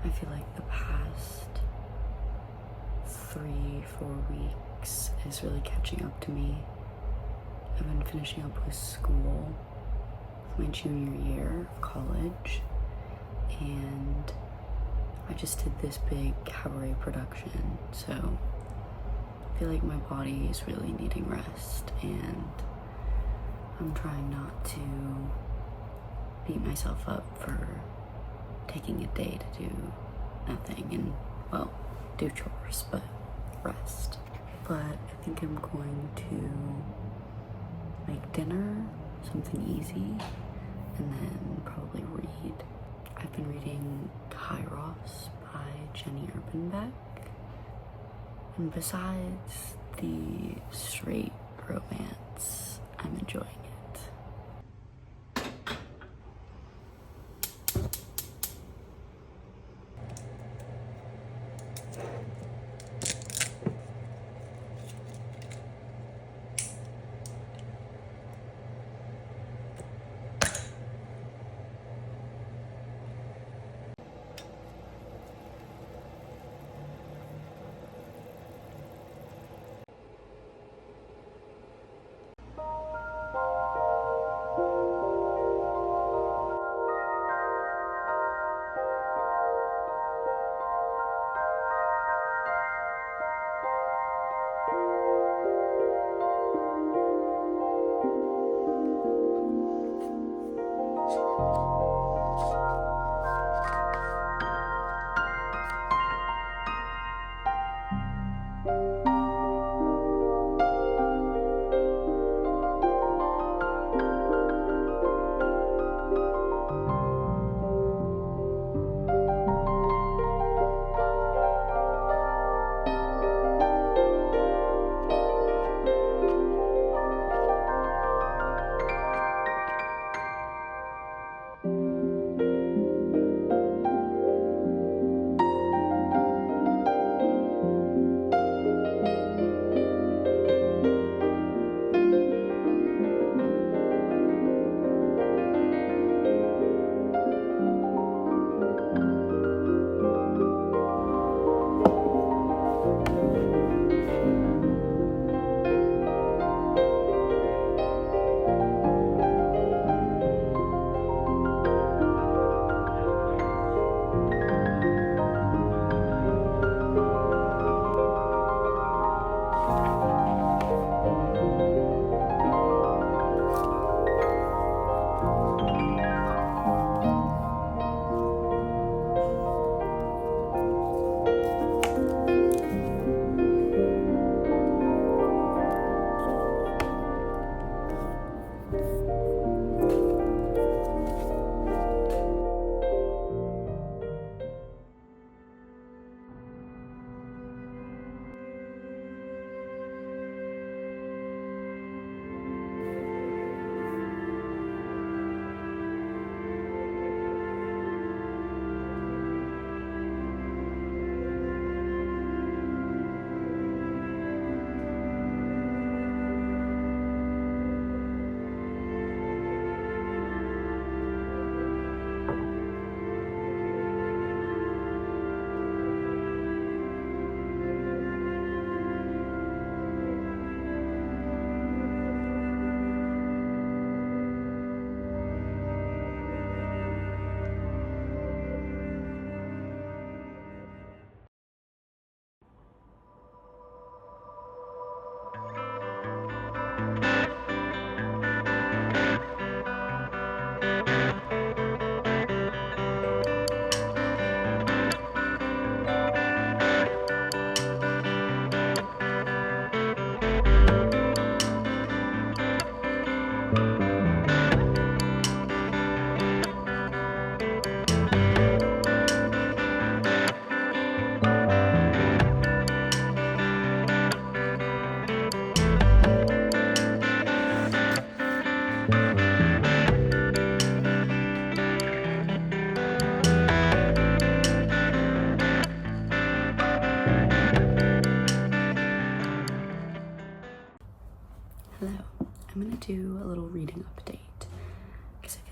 I feel like the past 3-4 weeks is really catching up to me. I've been finishing up with school, my junior year of college, and I just did this big cabaret production, so I feel like my body is really needing rest, and I'm trying not to beat myself up for taking a day to do nothing and, well, do chores, but rest. But I think I'm going to make dinner, something easy, and then probably read. I've been reading Kairos by Jenny Urbanbeck, and besides the straight romance, I'm enjoying it.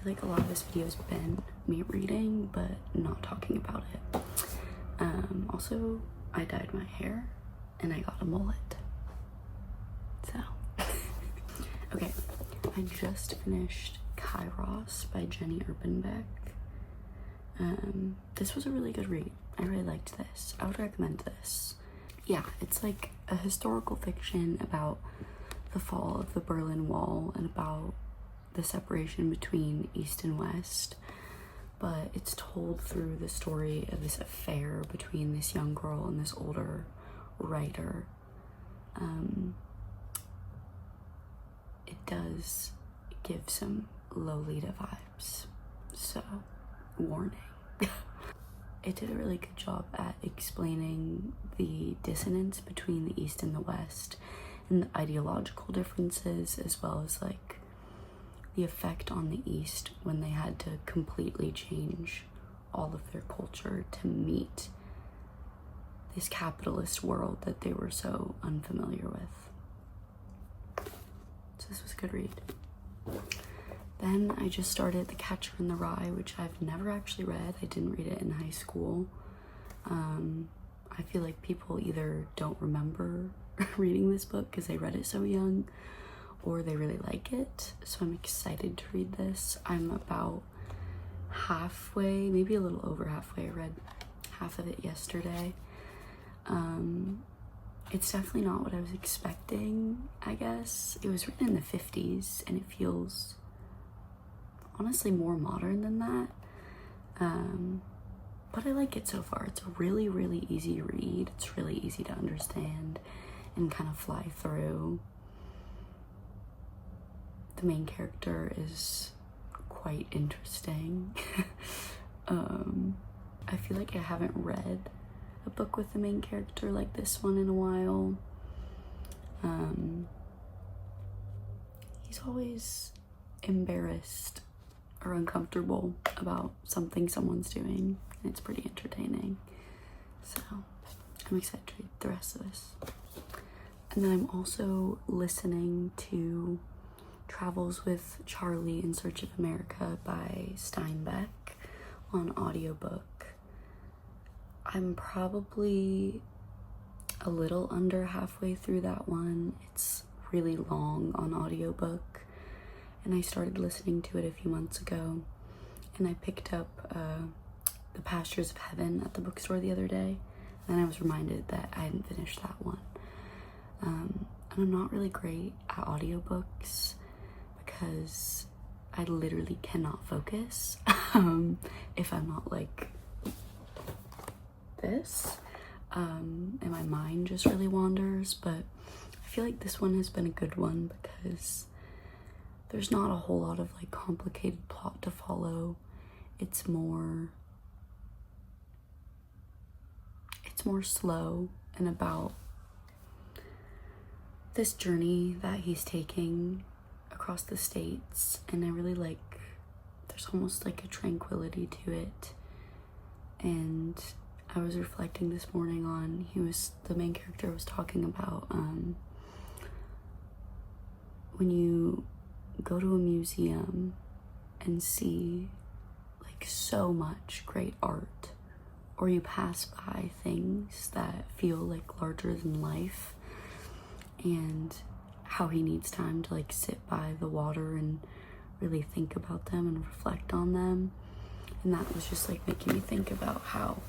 feel like a lot of this video has been me reading, but not talking about it. Also, I dyed my hair and I got a mullet. So, okay, I just finished Kairos by Jenny Erpenbeck. This was a really good read. I really liked this. I would recommend this. Yeah, it's like a historical fiction about the fall of the Berlin Wall and about the separation between East and West, but it's told through the story of this affair between this young girl and this older writer. It does give some Lolita vibes, so warning. It did a really good job at explaining the dissonance between the East and the West and the ideological differences, as well as like the effect on the East when they had to completely change all of their culture to meet this capitalist world that they were so unfamiliar with. So this was a good read. Then I just started The Catcher in the Rye, which I've never actually read. I didn't read it in high school. I feel like people either don't remember reading this book because they read it so young, or they really like it. So I'm excited to read this. I'm about halfway, maybe a little over halfway. I read half of it yesterday. It's definitely not what I was expecting, I guess. It was written in the 50s and it feels honestly more modern than that. But I like it so far. It's a really, really easy read. It's really easy to understand and kind of fly through. The main character is quite interesting. I feel like I haven't read a book with the main character like this one in a while. He's always embarrassed or uncomfortable about something someone's doing, and it's pretty entertaining. So I'm excited to read the rest of this. And then I'm also listening to Travels with Charlie in Search of America by Steinbeck on audiobook. I'm probably a little under halfway through that one. It's really long on audiobook, and I started listening to it a few months ago, and I picked up The Pastures of Heaven at the bookstore the other day, and I was reminded that I hadn't finished that one. And I'm not really great at audiobooks because I literally cannot focus if I'm not like this, and my mind just really wanders. But I feel like this one has been a good one because there's not a whole lot of like complicated plot to follow. It's more slow and about this journey that he's taking across the states, and I really like, there's almost like a tranquility to it. And I was reflecting this morning on, the main character was talking about when you go to a museum and see like so much great art, or you pass by things that feel like larger than life, and how he needs time to like sit by the water and really think about them and reflect on them. And that was just like making me think about how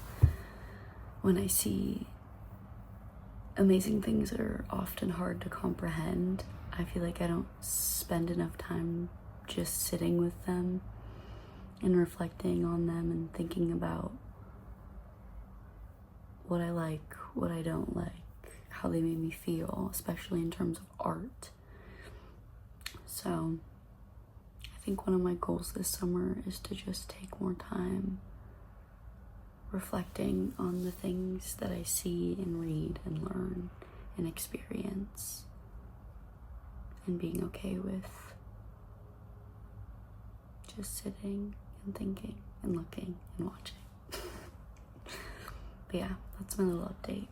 when I see amazing things that are often hard to comprehend, I feel like I don't spend enough time just sitting with them and reflecting on them and thinking about what I like, what I don't like, how they made me feel, especially in terms of art. So I think one of my goals this summer is to just take more time reflecting on the things that I see and read and learn and experience, and being okay with just sitting and thinking and looking and watching. But yeah, that's my little update.